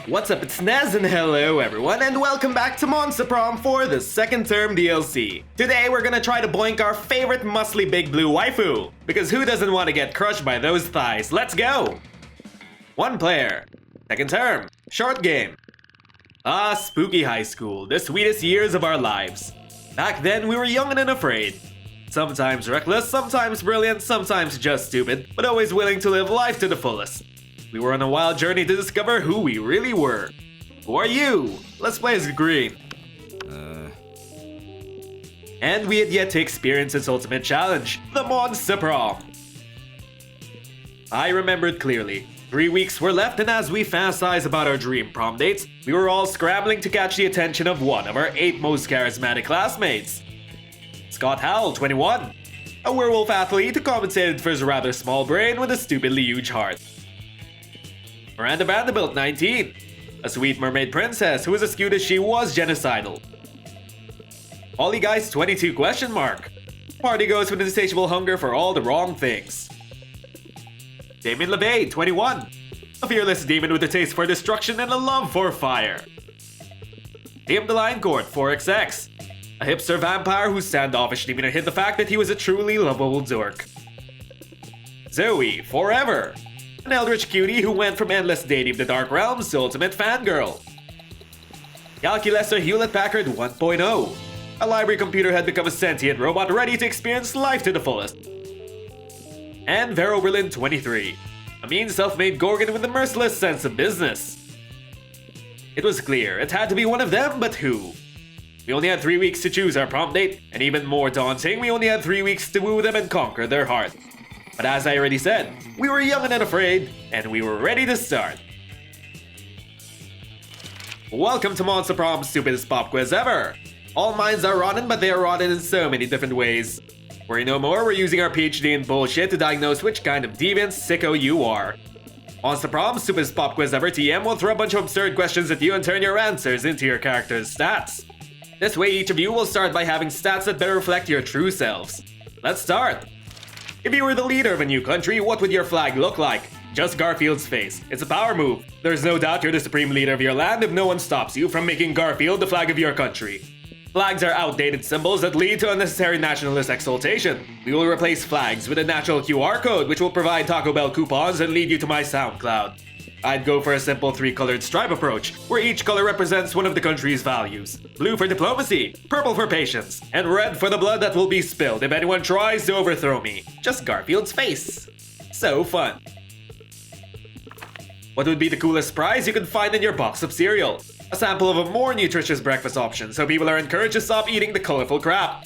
What's up, it's Nez and hello everyone and welcome back to Monster Prom for the second term DLC. Today we're gonna try to boink our favorite muscly big blue waifu. Because who doesn't want to get crushed by those thighs? Let's go! 1 player. Second term. Short game. Ah, spooky high school, the sweetest years of our lives. Back then we were young and unafraid. Sometimes reckless, sometimes brilliant, sometimes just stupid, but always willing to live life to the fullest. We were on a wild journey to discover who we really were. Who are you? Let's play as green. And we had yet to experience its ultimate challenge, the Monster Prom. I remembered clearly. 3 weeks were left, and as we fantasized about our dream prom dates, we were all scrambling to catch the attention of one of our 8 most charismatic classmates. Scott Howell, 21. A werewolf athlete who compensated for his rather small brain with a stupidly huge heart. Miranda Vanderbilt, 19. A sweet mermaid princess who was as cute as she was genocidal. Holly Geist, 22 ? Party goes with an insatiable hunger for all the wrong things. Damien LeVay, 21. A fearless demon with a taste for destruction and a love for fire. Liam Delinecourt, 4XX. A hipster vampire whose standoffish demeanor hid the fact that he was a truly lovable dork. Zoe, Forever. An eldritch cutie who went from endless dating of the dark realms to ultimate fangirl. Calculester Hewlett-Packard 1.0. A library computer had become a sentient robot ready to experience life to the fullest. And Vero Berlin, 23. A mean self-made Gorgon with a merciless sense of business. It was clear, it had to be one of them, but who? We only had 3 weeks to choose our prom date, and even more daunting, we only had 3 weeks to woo them and conquer their heart. But as I already said, we were young and unafraid, and we were ready to start. Welcome to Monster Prom's stupidest pop quiz ever! All minds are rotten, but they are rotten in so many different ways. Worry no more, we're using our PhD in bullshit to diagnose which kind of deviant sicko you are. Monster Prom's stupidest pop quiz ever TM will throw a bunch of absurd questions at you and turn your answers into your character's stats. This way each of you will start by having stats that better reflect your true selves. Let's start! If you were the leader of a new country, what would your flag look like? Just Garfield's face. It's a power move. There's no doubt you're the supreme leader of your land if no one stops you from making Garfield the flag of your country. Flags are outdated symbols that lead to unnecessary nationalist exaltation. We will replace flags with a natural QR code which will provide Taco Bell coupons and lead you to my SoundCloud. I'd go for a simple 3-colored stripe approach, where each color represents one of the country's values. Blue for diplomacy, purple for patience, and red for the blood that will be spilled if anyone tries to overthrow me. Just Garfield's face. So fun. What would be the coolest prize you could find in your box of cereal? A sample of a more nutritious breakfast option so people are encouraged to stop eating the colorful crap.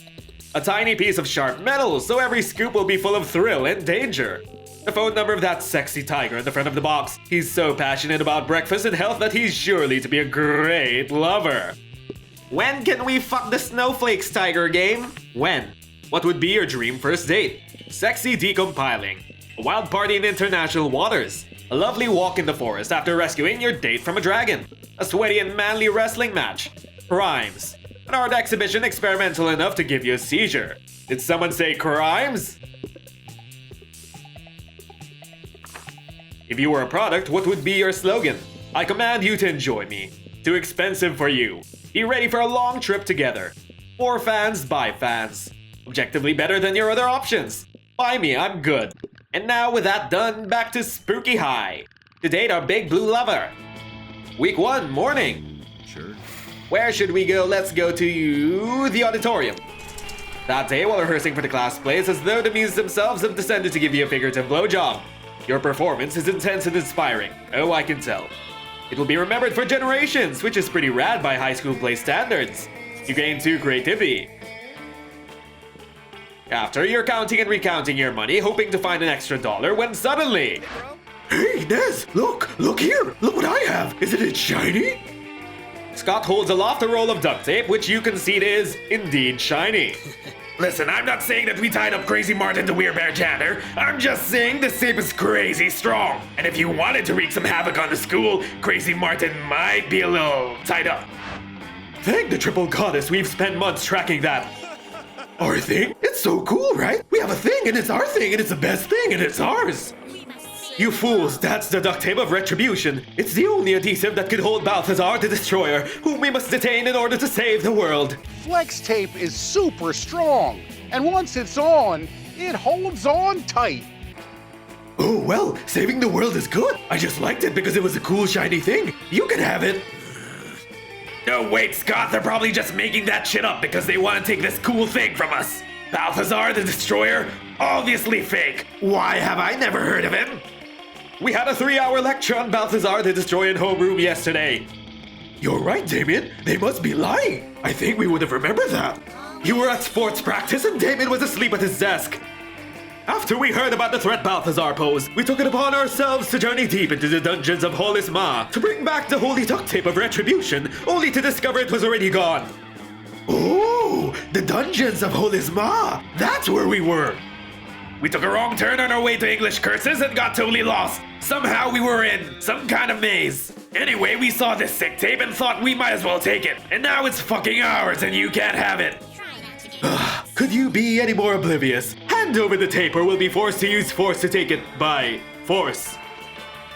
A tiny piece of sharp metal so every scoop will be full of thrill and danger. The phone number of that sexy tiger in the front of the box. He's so passionate about breakfast and health that he's surely to be a great lover. When can we fuck the snowflakes, tiger game? When? What would be your dream first date? Sexy decompiling. A wild party in international waters. A lovely walk in the forest after rescuing your date from a dragon. A sweaty and manly wrestling match. Crimes. An art exhibition experimental enough to give you a seizure. Did someone say crimes? If you were a product, what would be your slogan? I command you to enjoy me. Too expensive for you. Be ready for a long trip together. For fans, by fans. Objectively better than your other options. Buy me, I'm good. And now with that done, back to Spooky High. To date our big blue lover. Week 1, morning. Sure. Where should we go? Let's go to the Auditorium. That day, while rehearsing for the class play, it's as though the muses themselves have descended to give you a figurative blowjob. Your performance is intense and inspiring. Oh, I can tell. It will be remembered for generations, which is pretty rad by high school play standards. You gain 2 creativity. After, you're counting and recounting your money, hoping to find an extra $1 when suddenly... Hey, Nez! Look here! Look what I have! Isn't it shiny? Scott holds aloft a roll of duct tape, which you concede is indeed shiny. Listen, I'm not saying that we tied up Crazy Martin to Weird Bear Janitor. I'm just saying this tape is crazy strong. And if you wanted to wreak some havoc on the school, Crazy Martin might be a little tied up. Thank the triple goddess, we've spent months tracking that. Our thing? It's so cool, right? We have a thing and it's our thing and it's the best thing and it's ours. You fools, that's the duct tape of retribution. It's the only adhesive that could hold Balthazar the Destroyer, whom we must detain in order to save the world. Flex tape is super strong, and once it's on, it holds on tight. Oh, well, saving the world is good. I just liked it because it was a cool, shiny thing. You can have it. No, wait, Scott, they're probably just making that shit up because they want to take this cool thing from us. Balthazar the Destroyer? Obviously fake. Why have I never heard of him? We had a 3-hour lecture on Balthazar the Destroyer in homeroom yesterday. You're right, Damien. They must be lying. I think we would have remembered that. You were at sports practice and Damien was asleep at his desk. After we heard about the threat Balthazar posed, we took it upon ourselves to journey deep into the dungeons of Holis Ma to bring back the holy duct tape of retribution, only to discover it was already gone. Oh, the dungeons of Holis Ma. That's where we were. We took a wrong turn on our way to English curses and got totally lost. Somehow we were in some kind of maze. Anyway, we saw this sick tape and thought we might as well take it. And now it's fucking ours and you can't have it. Could you be any more oblivious? Hand over the tape or we'll be forced to use force to take it by force.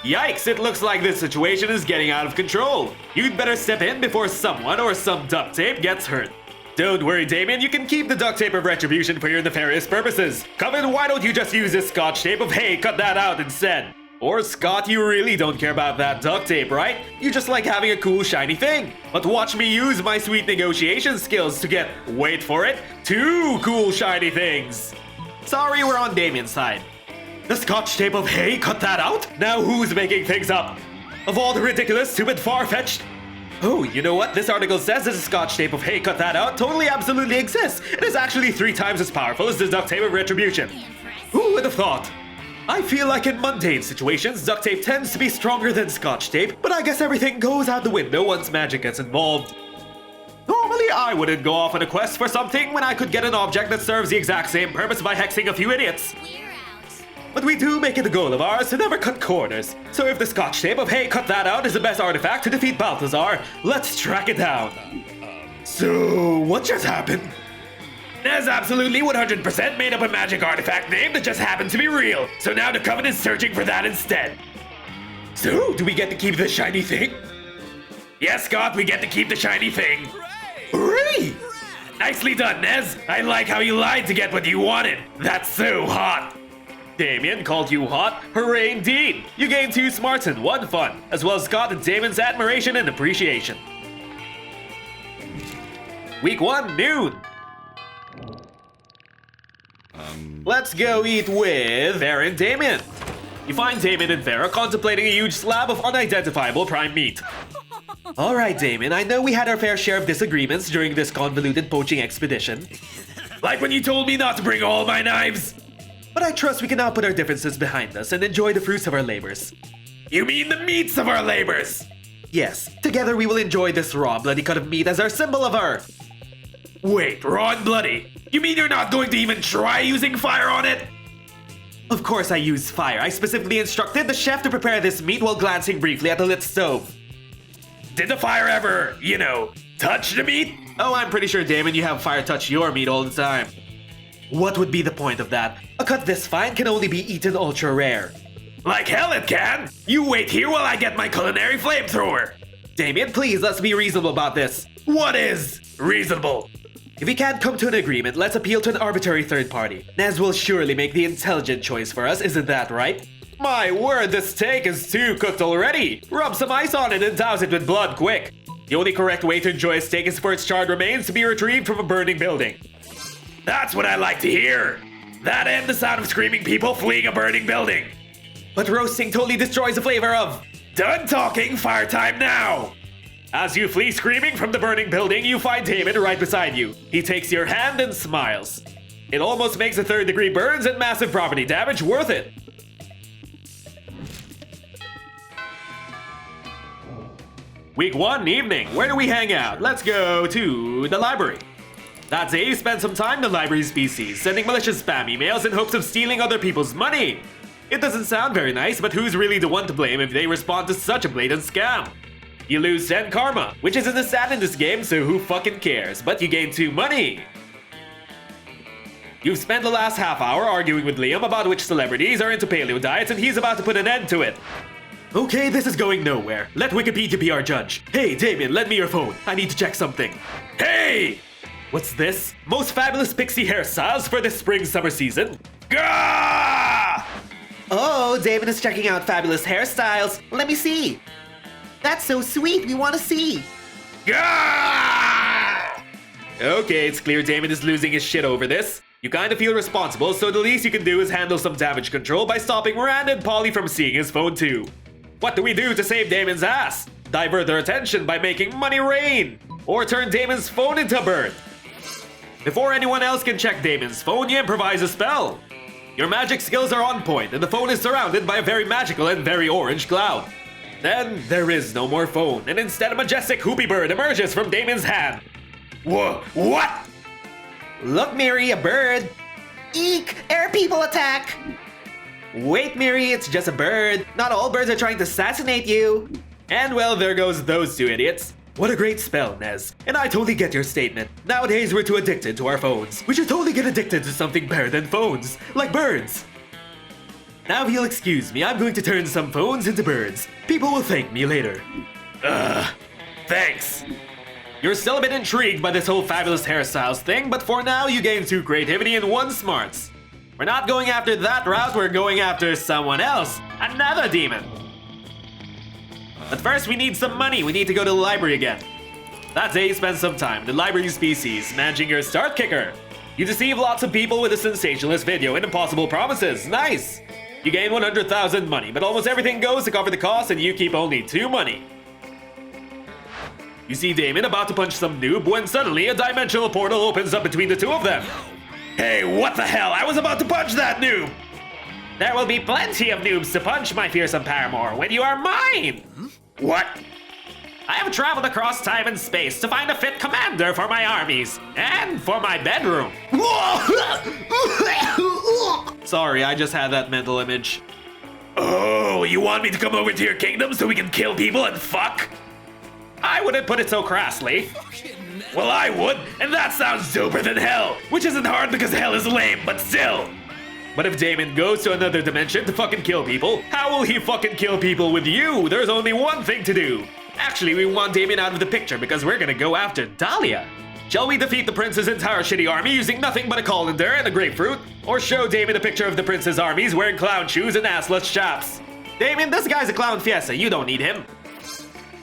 Yikes, it looks like this situation is getting out of control. You'd better step in before someone or some duct tape gets hurt. Don't worry, Damien, you can keep the duct tape of retribution for your nefarious purposes. Coven, why don't you just use this scotch tape of hey, cut that out instead? Or Scott, you really don't care about that duct tape, right? You just like having a cool shiny thing. But watch me use my sweet negotiation skills to get, wait for it, 2 cool shiny things. Sorry, we're on Damien's side. The scotch tape of hey, cut that out? Now who's making things up? Of all the ridiculous, stupid, far-fetched... Oh, you know what? This article says that the scotch tape of hey, cut that out totally absolutely exists. It is actually 3 times as powerful as the duct tape of retribution. Who would have thought? I feel like in mundane situations, duct tape tends to be stronger than scotch tape, but I guess everything goes out the window once magic gets involved. Normally, I wouldn't go off on a quest for something when I could get an object that serves the exact same purpose by hexing a few idiots. But we do make it a goal of ours to never cut corners. So if the scotch tape of hey, cut that out is the best artifact to defeat Balthazar, let's track it down. So, what just happened? Nez absolutely 100% made up a magic artifact name that just happened to be real. So now the Coven is searching for that instead. So, do we get to keep the shiny thing? Yes, Scott, we get to keep the shiny thing. Hooray! Nicely done, Nez. I like how you lied to get what you wanted. That's so hot. Damien called you hot? Hooray indeed! You gained 2 smarts and 1 fun, as well as Scott and Damien's admiration and appreciation. Week 1, noon. Let's go eat with Vera and Damien. You find Damien and Vera contemplating a huge slab of unidentifiable prime meat. Alright, Damien, I know we had our fair share of disagreements during this convoluted poaching expedition. Like when you told me not to bring all my knives. But I trust we can now put our differences behind us and enjoy the fruits of our labors. You mean the meats of our labors? Yes, together we will enjoy this raw, bloody cut of meat as our symbol of our... Wait, raw and bloody? You mean you're not going to even try using fire on it? Of course I use fire. I specifically instructed the chef to prepare this meat while glancing briefly at the lit stove. Did the fire ever, touch the meat? Oh, I'm pretty sure, Damien, you have fire touch your meat all the time. What would be the point of that? A cut this fine can only be eaten ultra rare. Like hell it can! You wait here while I get my culinary flamethrower! Damien, please, let's be reasonable about this. What is reasonable? If we can't come to an agreement, let's appeal to an arbitrary third party. Nez will surely make the intelligent choice for us, isn't that right? My word, this steak is too cooked already! Rub some ice on it and douse it with blood quick. The only correct way to enjoy a steak is for its charred remains to be retrieved from a burning building. That's what I like to hear! That and the sound of screaming people fleeing a burning building. But roasting totally destroys the flavor of... Done talking, fire time now! As you flee screaming from the burning building, you find Damien right beside you. He takes your hand and smiles. It almost makes the 3rd-degree burns and massive property damage worth it. Week 1, evening. Where do we hang out? Let's go to the library. That day, you spend some time in the library's PCs, sending malicious spam emails in hopes of stealing other people's money. It doesn't sound very nice, but who's really the one to blame if they respond to such a blatant scam? You lose 10 karma, which isn't a stat in this game, so who fucking cares? But you gain 2 money. You've spent the last half hour arguing with Liam about which celebrities are into paleo diets, and he's about to put an end to it. Okay, this is going nowhere. Let Wikipedia be our judge. Hey, Damien, lend me your phone. I need to check something. Hey! What's this? Most fabulous pixie hairstyles for the spring-summer season? Gah! Oh, Damien is checking out fabulous hairstyles. Let me see. That's so sweet. We want to see. Gah! Okay, it's clear Damien is losing his shit over this. You kinda feel responsible, so the least you can do is handle some damage control by stopping Miranda and Polly from seeing his phone too. What do we do to save Damien's ass? Divert their attention by making money rain! Or turn Damien's phone into a bird. Before anyone else can check Damien's phone, you improvise a spell. Your magic skills are on point, and the phone is surrounded by a very magical and very orange cloud. Then, there is no more phone, and instead a majestic hoopy bird emerges from Damien's hand. Whoa, what? Look, Miri, a bird. Eek! Air people attack! Wait, Miri, it's just a bird. Not all birds are trying to assassinate you. And well, there goes those two idiots. What a great spell, Nez. And I totally get your statement. Nowadays, we're too addicted to our phones. We should totally get addicted to something better than phones, like birds. Now, if you'll excuse me, I'm going to turn some phones into birds. People will thank me later. Thanks. You're still a bit intrigued by this whole fabulous hairstyles thing, but for now, you gain 2 creativity and 1 smarts. We're not going after that route, we're going after someone else. Another demon. But first, we need some money. We need to go to the library again. That day, you spend some time in the library's PCs, managing your start kicker. You deceive lots of people with a sensationalist video and impossible promises. Nice! You gain 100,000 money, but almost everything goes to cover the cost and you keep only 2 money. You see Damien about to punch some noob when suddenly a dimensional portal opens up between the two of them. Hey, what the hell? I was about to punch that noob! There will be plenty of noobs to punch, my fearsome paramour, when you are mine! What? I have traveled across time and space to find a fit commander for my armies, and for my bedroom. Sorry, I just had that mental image. Oh, you want me to come over to your kingdom so we can kill people and fuck? I wouldn't put it so crassly. Well, I would, and that sounds doper than hell, which isn't hard because hell is lame, but still. But if Damien goes to another dimension to fucking kill people, how will he fucking kill people with you? There's only one thing to do. Actually, we want Damien out of the picture because we're gonna go after Dahlia. Shall we defeat the prince's entire shitty army using nothing but a colander and a grapefruit? Or show Damien a picture of the prince's armies wearing clown shoes and assless chaps? Damien, this guy's a clown fiesta, you don't need him.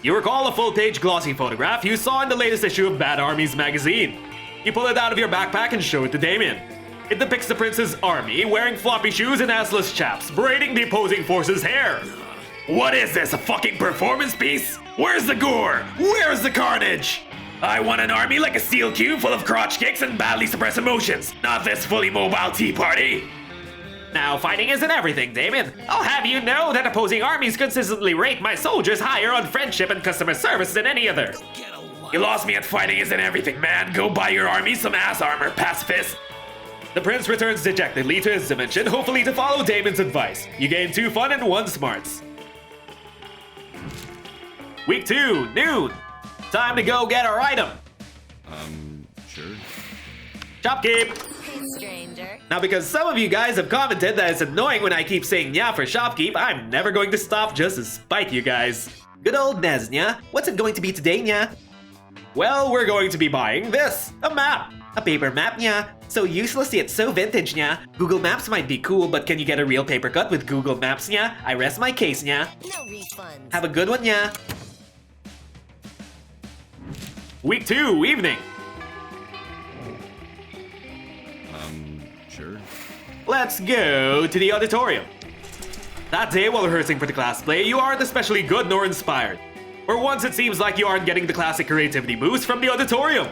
You recall a full-page glossy photograph you saw in the latest issue of Bad Armies magazine. You pull it out of your backpack and show it to Damien. It depicts the prince's army wearing floppy shoes and assless chaps, braiding the opposing force's hair. What is this, a fucking performance piece? Where's the gore? Where's the carnage? I want an army like a steel cube full of crotch kicks and badly suppressed emotions, not this fully mobile tea party. Now, fighting isn't everything, Damien. I'll have you know that opposing armies consistently rate my soldiers higher on friendship and customer service than any other. You lost me at fighting isn't everything, man. Go buy your army some ass armor, pacifist. The prince returns dejectedly to his dimension, hopefully to follow Damien's advice. You gain 2 fun and 1 smarts. Week 2, noon. Time to go get our item. Sure. Shopkeep. Stranger. Now, because some of you guys have commented that it's annoying when I keep saying nya for Shopkeep, I'm never going to stop just to spite you guys. Good old Nez, nya. What's it going to be today, nya? Well, we're going to be buying this, a map. A paper map, nya. So useless yet so vintage, nya. Google Maps might be cool, but can you get a real paper cut with Google Maps, nya? I rest my case, nya. No refunds. Have a good one, nya. Week 2, evening. Sure. Let's go to the auditorium. That day, while rehearsing for the class play, you aren't especially good nor inspired. For once, it seems like you aren't getting the classic creativity boost from the auditorium.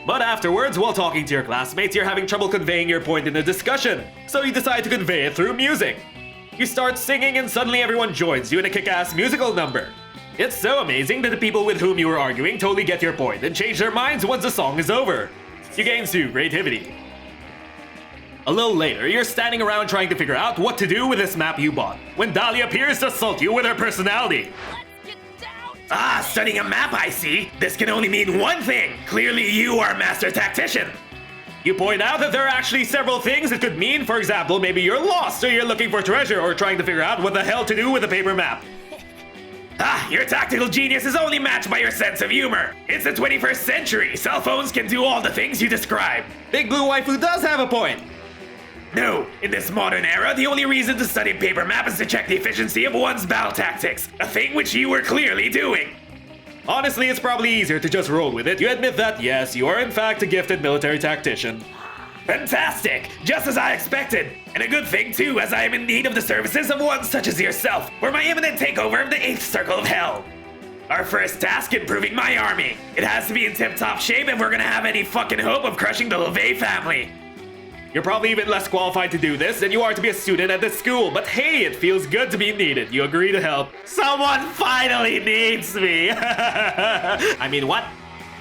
But afterwards, while talking to your classmates, you're having trouble conveying your point in a discussion, so you decide to convey it through music. You start singing and suddenly everyone joins you in a kick-ass musical number. It's so amazing that the people with whom you were arguing totally get your point and change their minds once the song is over. You gain 2 creativity. A little later, you're standing around trying to figure out what to do with this map you bought, when Dahlia appears to assault you with her personality. Ah, studying a map, I see. This can only mean one thing. Clearly you are a master tactician. You point out that there are actually several things it could mean. For example, maybe you're lost, so you're looking for treasure or trying to figure out what the hell to do with a paper map. Ah, your tactical genius is only matched by your sense of humor. It's the 21st century. Cell phones can do all the things you describe. Big Blue Waifu does have a point. No, in this modern era, the only reason to study paper map is to check the efficiency of one's battle tactics, a thing which you were clearly doing. Honestly, it's probably easier to just roll with it. You admit that, yes, you are in fact a gifted military tactician. Fantastic! Just as I expected! And a good thing too, as I am in need of the services of one such as yourself for my imminent takeover of the 8th Circle of Hell. Our first task, improving my army. It has to be in tip-top shape if we're gonna have any fucking hope of crushing the LeVay family. You're probably even less qualified to do this than you are to be a student at this school, but hey, it feels good to be needed. You agree to help. Someone finally needs me! I mean, what?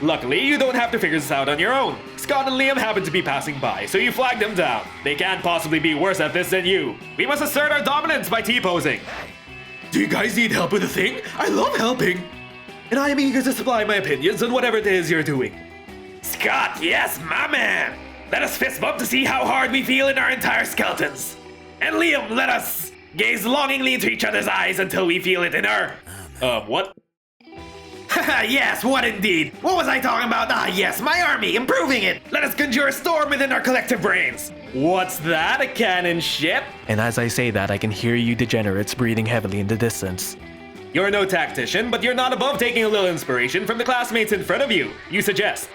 Luckily, you don't have to figure this out on your own. Scott and Liam happen to be passing by, so you flag them down. They can't possibly be worse at this than you. We must assert our dominance by T-posing. Do you guys need help with a thing? I love helping! And I am eager to supply my opinions on whatever it is you're doing. Scott, yes, my man! Let us fist bump to see how hard we feel in our entire skeletons. And Liam, let us gaze longingly into each other's eyes until we feel it in our... What? Haha, yes, what indeed? What was I talking about? Ah, yes, my army, improving it! Let us conjure a storm within our collective brains! What's that, a cannon ship? And as I say that, I can hear you degenerates breathing heavily in the distance. You're no tactician, but you're not above taking a little inspiration from the classmates in front of you. You suggest.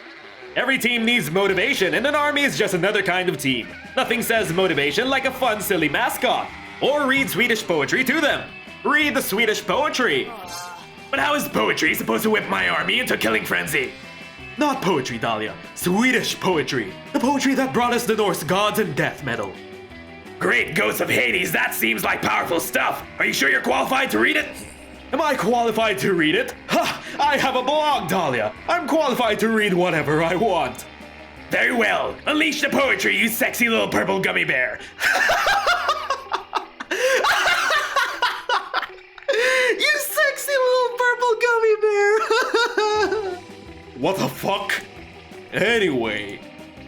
Every team needs motivation, and an army is just another kind of team. Nothing says motivation like a fun, silly mascot. Or read Swedish poetry to them. Read the Swedish poetry. But how is poetry supposed to whip my army into killing frenzy? Not poetry, Dahlia. Swedish poetry. The poetry that brought us the Norse gods and death metal. Great ghosts of Hades, that seems like powerful stuff. Are you sure you're qualified to read it? Am I qualified to read it? Ha! I have a blog, Dahlia. I'm qualified to read whatever I want. Very well. Unleash the poetry, you sexy little purple gummy bear. You sexy little purple gummy bear! What the fuck? Anyway,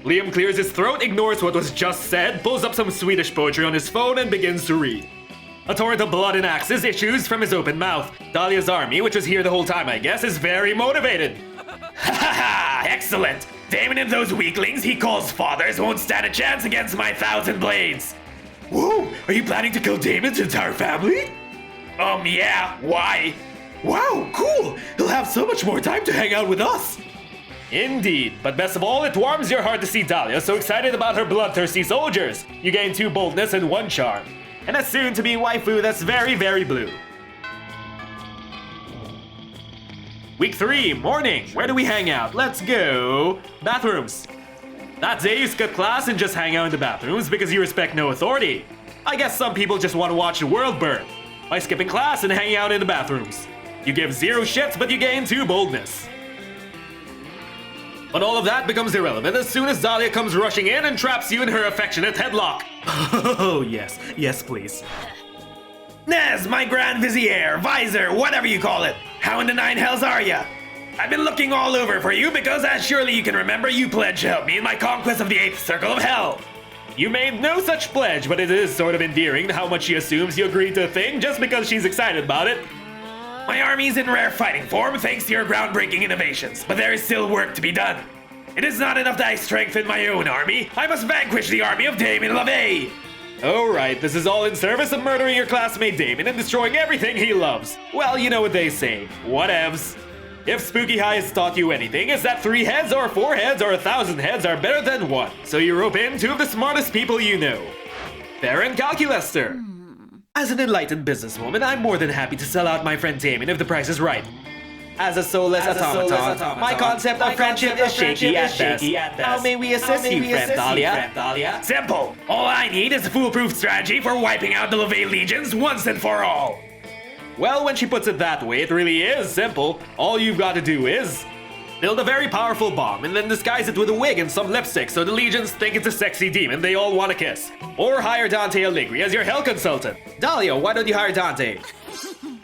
Liam clears his throat, ignores what was just said, pulls up some Swedish poetry on his phone, and begins to read. A torrent of blood and axes issues from his open mouth. Dahlia's army, which was here the whole time I guess, is very motivated. Ha ha ha! Excellent! Damien and those weaklings he calls fathers won't stand a chance against my 1,000 blades. Whoa, are you planning to kill Damien's entire family? Yeah, why? Wow, cool! He'll have so much more time to hang out with us! Indeed, but best of all, it warms your heart to see Dahlia so excited about her bloodthirsty soldiers. You gain 2 boldness and 1 charm. And a soon-to-be waifu that's very, very blue. Week 3, morning. Where do we hang out? Let's go... bathrooms. That day you skip class and just hang out in the bathrooms because you respect no authority. I guess some people just want to watch the world burn by skipping class and hanging out in the bathrooms. You give 0 shits, but you gain 2 boldness. But all of that becomes irrelevant as soon as Dahlia comes rushing in and traps you in her affectionate headlock. Oh, yes. Yes, please. Nez, my Grand Vizier, Visor, whatever you call it. How in the 9 hells are ya? I've been looking all over for you because, as surely you can remember, you pledged to help me in my conquest of the 8th Circle of Hell. You made no such pledge, but it is sort of endearing how much she assumes you agreed to a thing just because she's excited about it. My army's in rare fighting form thanks to your groundbreaking innovations, but there is still work to be done. It is not enough that I strengthen my own army. I must vanquish the army of Damien LeVay. Alright, this is all in service of murdering your classmate Damien and destroying everything he loves. Well, you know what they say. Whatevs. If Spooky High has taught you anything, it's that 3 heads or 4 heads or 1,000 heads are better than 1. So you rope in 2 of the smartest people you know. Baron Calculester. As an enlightened businesswoman, I'm more than happy to sell out my friend Damien if the price is right. As a soulless automaton, my concept of friendship is shaky at best. How may we assist you, friend Dahlia? Simple. All I need is a foolproof strategy for wiping out the LeVay legions once and for all. Well, when she puts it that way, it really is simple. All you've got to do is build a very powerful bomb and then disguise it with a wig and some lipstick so the legions think it's a sexy demon they all want to kiss. Or hire Dante Allegri as your hell consultant. Dahlia, why don't you hire Dante?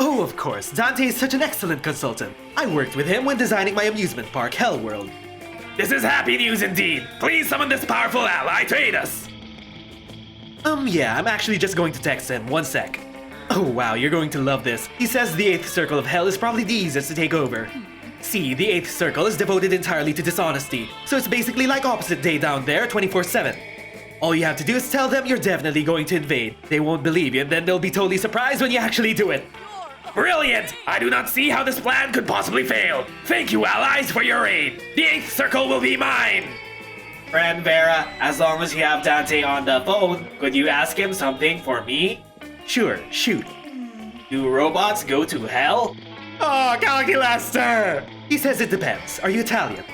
Oh, of course. Dante is such an excellent consultant. I worked with him when designing my amusement park, Hell World. This is happy news indeed. Please summon this powerful ally to aid us. Yeah, I'm actually just going to text him. 1 sec. Oh wow, you're going to love this. He says the 8th circle of hell is probably the easiest to take over. See, the 8th circle is devoted entirely to dishonesty, so it's basically like opposite day down there 24/7. All you have to do is tell them you're definitely going to invade. They won't believe you, and then they'll be totally surprised when you actually do it. Brilliant! I do not see how this plan could possibly fail. Thank you, allies, for your aid. The 8th circle will be mine. Friend Vera, as long as you have Dante on the phone, could you ask him something for me? Sure, shoot. Do robots go to hell? Oh, Calculaster! He says it depends. Are you Italian?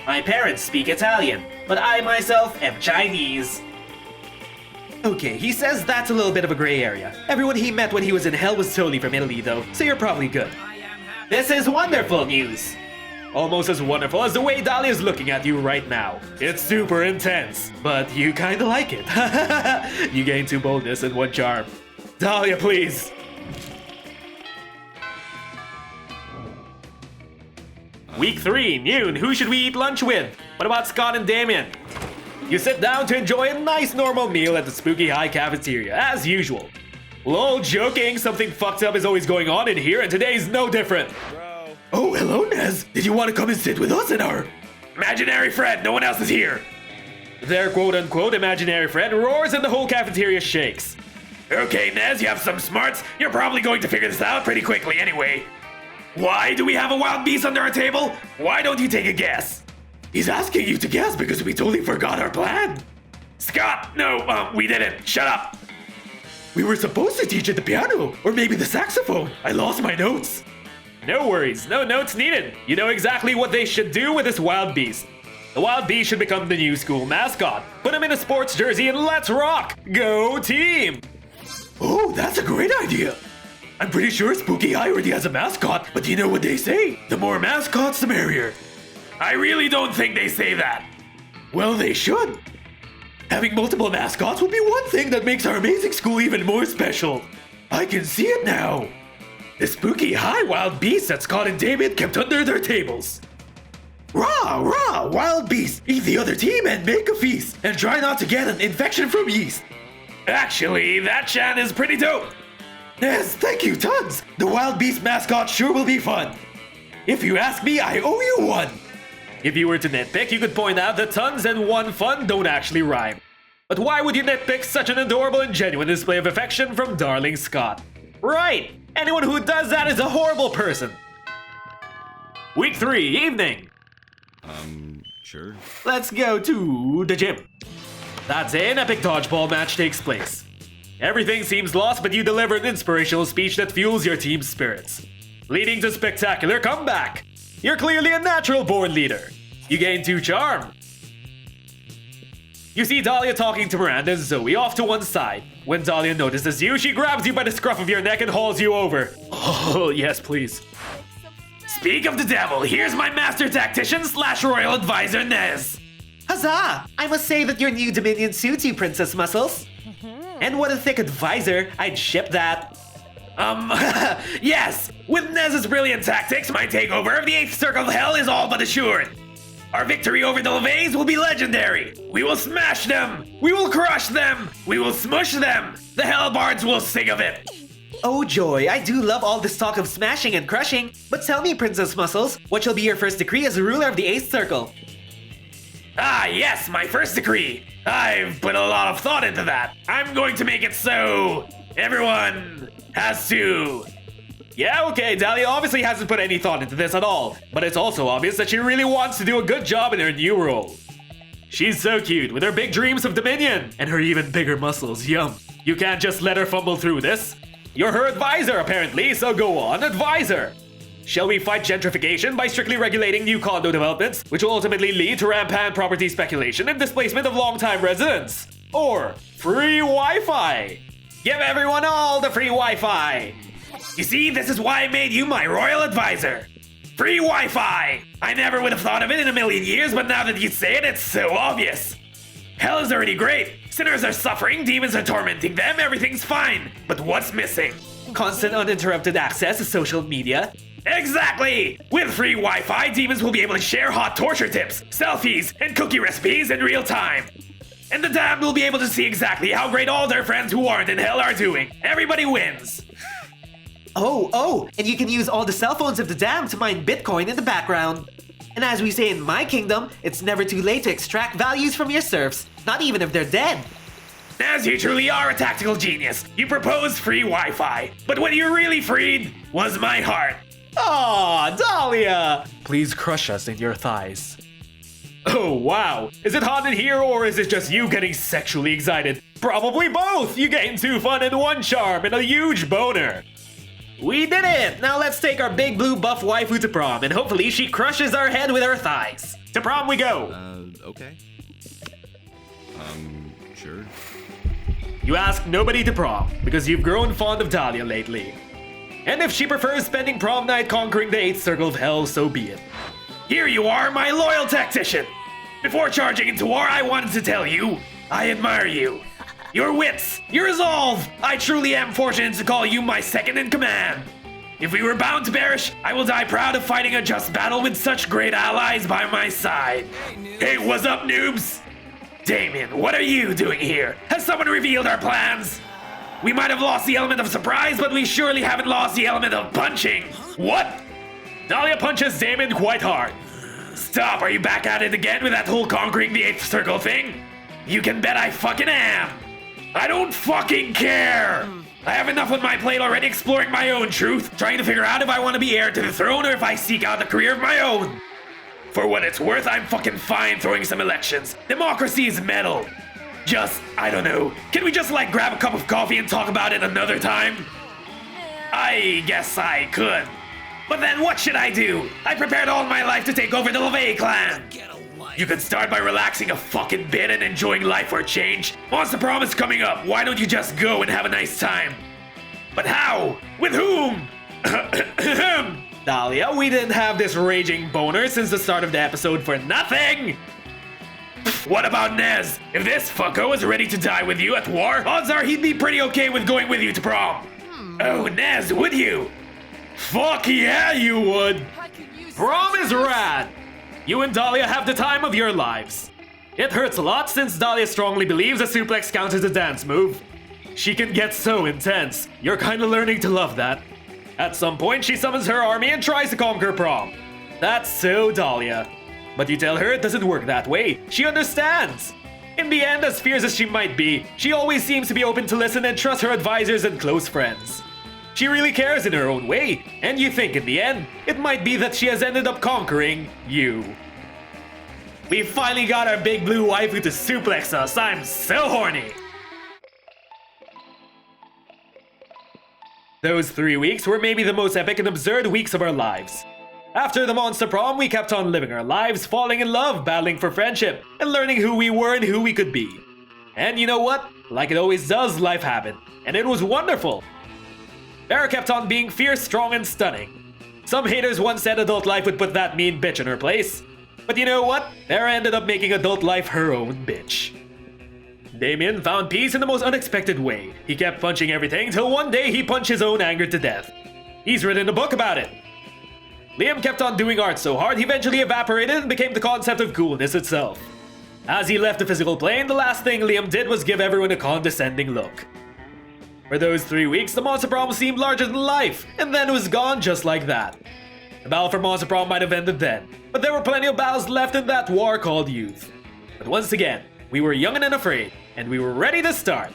My parents speak Italian, but I myself am Chinese. Okay, he says that's a little bit of a gray area. Everyone he met when he was in hell was totally from Italy though, so you're probably good. This is wonderful news! Almost as wonderful as the way Dahlia is looking at you right now. It's super intense, but you kinda like it. You gain 2 boldness and 1 charm. Dahlia, please! Week 3, noon, who should we eat lunch with? What about Scott and Damien? You sit down to enjoy a nice normal meal at the Spooky High cafeteria, as usual. Lol, joking, something fucked up is always going on in here and today's no different. Bro. Oh, hello Nez, did you want to come and sit with us in our Imaginary friend, no one else is here. Their quote-unquote imaginary friend roars and the whole cafeteria shakes. Okay, Nez, you have some smarts. You're probably going to figure this out pretty quickly anyway. Why do we have a wild beast under our table? Why don't you take a guess? He's asking you to guess because we totally forgot our plan. Scott, no, we didn't. Shut up. We were supposed to teach it the piano, or maybe the saxophone. I lost my notes. No worries, no notes needed. You know exactly what they should do with this wild beast. The wild beast should become the new school mascot. Put him in a sports jersey and let's rock! Go team! Oh, that's a great idea. I'm pretty sure Spooky High already has a mascot, but you know what they say? The more mascots, the merrier. I really don't think they say that. Well, they should. Having multiple mascots would be one thing that makes our amazing school even more special. I can see it now. The Spooky High wild beasts that Scott and Damien kept under their tables. Rah, rah, wild beasts, eat the other team and make a feast, and try not to get an infection from yeast. Actually, that chant is pretty dope. Yes, thank you tons. The wild beast mascot sure will be fun. If you ask me, I owe you one. If you were to nitpick, you could point out that tons and one fun don't actually rhyme. But why would you nitpick such an adorable and genuine display of affection from darling Scott? Right! Anyone who does that is a horrible person. Week 3, evening. Sure. Let's go to the gym. That day, an epic dodgeball match takes place. Everything seems lost, but you deliver an inspirational speech that fuels your team's spirits, leading to spectacular comeback. You're clearly a natural born leader. You gain 2 charm. You see Dahlia talking to Miranda and Zoe off to one side. When Dahlia notices you, she grabs you by the scruff of your neck and hauls you over. Oh, yes, please. Speak of the devil, here's my master tactician / royal advisor, Nez. Huzzah! I must say that your new Dominion suits you, Princess Muscles. And what a thick advisor. I'd ship that. Yes! With Nez's brilliant tactics, my takeover of the 8th Circle of Hell is all but assured. Our victory over the LeVays will be legendary. We will smash them. We will crush them. We will smush them. The Hellbards will sing of it. Oh joy, I do love all this talk of smashing and crushing. But tell me, Princess Muscles, what shall be your first decree as ruler of the 8th Circle? Ah, yes, my first decree. I've put a lot of thought into that. I'm going to make it so everyone has to. Yeah, okay, Dahlia obviously hasn't put any thought into this at all, but it's also obvious that she really wants to do a good job in her new role. She's so cute with her big dreams of Dominion and her even bigger muscles, yum. You can't just let her fumble through this. You're her advisor apparently, so go on, advise her. Shall we fight gentrification by strictly regulating new condo developments, which will ultimately lead to rampant property speculation and displacement of long-time residents? Or free Wi-Fi? Give everyone all the free Wi-Fi! You see, this is why I made you my royal advisor. Free Wi-Fi! I never would have thought of it in a million years, but now that you say it, it's so obvious. Hell is already great. Sinners are suffering, demons are tormenting them, everything's fine. But what's missing? Constant uninterrupted access to social media. Exactly! With free Wi-Fi, demons will be able to share hot torture tips, selfies, and cookie recipes in real time. And the damned will be able to see exactly how great all their friends who aren't in hell are doing. Everybody wins. Oh, and you can use all the cell phones of the damned to mine Bitcoin in the background. And as we say in my kingdom, it's never too late to extract values from your serfs, not even if they're dead. As you truly are a tactical genius, you proposed free Wi-Fi. But what you really freed was my heart. Aw, Dahlia! Please crush us in your thighs. Oh, wow. Is it hot in here or is it just you getting sexually excited? Probably both! You gained 2 fun and 1 charm and a huge boner. We did it! Now let's take our big blue buff waifu to prom and hopefully she crushes our head with her thighs. To prom we go! Okay. Sure. You ask nobody to prom because you've grown fond of Dahlia lately. And if she prefers spending prom night conquering the 8th circle of hell, so be it. Here you are, my loyal tactician. Before charging into war, I wanted to tell you, I admire you. Your wits, your resolve. I truly am fortunate to call you my second in command. If we were bound to perish, I will die proud of fighting a just battle with such great allies by my side. Hey, what's up, noobs? Damien, what are you doing here? Has someone revealed our plans? We might have lost the element of surprise, but we surely haven't lost the element of punching. What? Dahlia punches Damien quite hard. Stop, are you back at it again with that whole conquering the 8th circle thing? You can bet I fucking am. I don't fucking care. I have enough on my plate already exploring my own truth, trying to figure out if I want to be heir to the throne or if I seek out a career of my own. For what it's worth, I'm fucking fine throwing some elections. Democracy is metal. Just, I don't know, can we just like grab a cup of coffee and talk about it another time? I guess I could. But then what should I do? I prepared all my life to take over the LeVay clan. You could start by relaxing a fucking bit and enjoying life for a change. Monster Prom is coming up. Why don't you just go and have a nice time? But how? With whom? Dahlia, we didn't have this raging boner since the start of the episode for nothing! What about Nez? If this fucko is ready to die with you at war, odds are he'd be pretty okay with going with you to prom. Oh, Nez, would you? Fuck yeah, you would! Prom is rad! You and Dahlia have the time of your lives. It hurts a lot since Dahlia strongly believes a suplex counts as a dance move. She can get so intense. You're kinda learning to love that. At some point, she summons her army and tries to conquer prom. That's so Dahlia. But you tell her it doesn't work that way. She understands. In the end, as fierce as she might be, she always seems to be open to listen and trust her advisors and close friends. She really cares in her own way, and you think in the end, it might be that she has ended up conquering you. We finally got our big blue waifu to suplex us. I'm so horny. Those 3 weeks were maybe the most epic and absurd weeks of our lives. After the Monster Prom, we kept on living our lives, falling in love, battling for friendship, and learning who we were and who we could be. And you know what? Like it always does, life happened. And it was wonderful. Vera kept on being fierce, strong, and stunning. Some haters once said adult life would put that mean bitch in her place. But you know what? Vera ended up making adult life her own bitch. Damien found peace in the most unexpected way. He kept punching everything till one day he punched his own anger to death. He's written a book about it. Liam kept on doing art so hard he eventually evaporated and became the concept of coolness itself. As he left the physical plane, the last thing Liam did was give everyone a condescending look. For those 3 weeks, the Monster Prom seemed larger than life, and then it was gone just like that. The battle for Monster Prom might have ended then, but there were plenty of battles left in that war called youth. But once again, we were young and unafraid, and we were ready to start.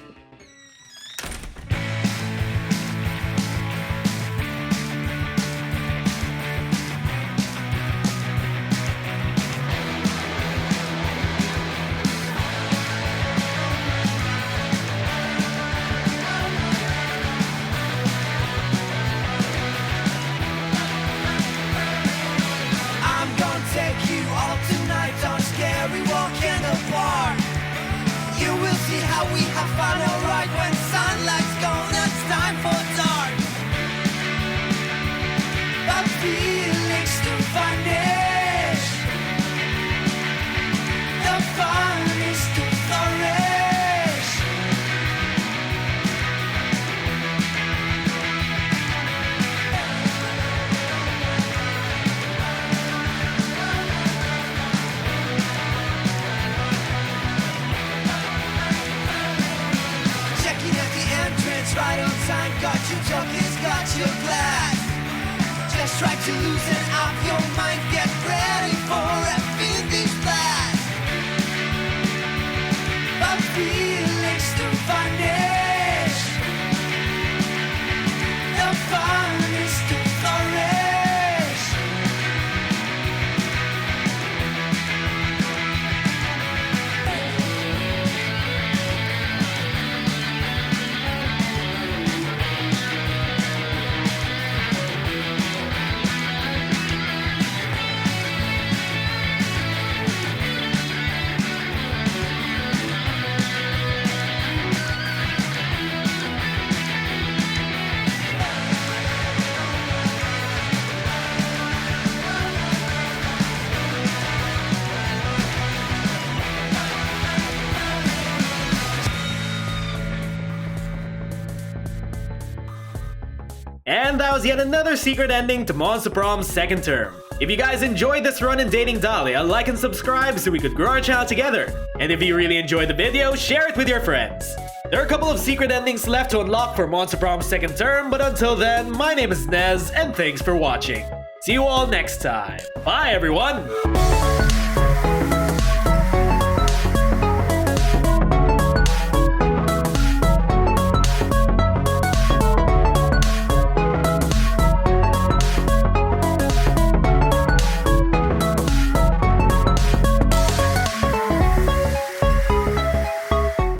You will see how we have fun try to loosen up your mind. Get ready for a vintage blast. But feelings to vanish. The fun is to flourish. And that was yet another secret ending to Monster Prom's second term. If you guys enjoyed this run in dating Dahlia, like and subscribe so we could grow our channel together. And if you really enjoyed the video, share it with your friends. There are a couple of secret endings left to unlock for Monster Prom's second term, but until then, my name is Nez, and thanks for watching. See you all next time. Bye everyone!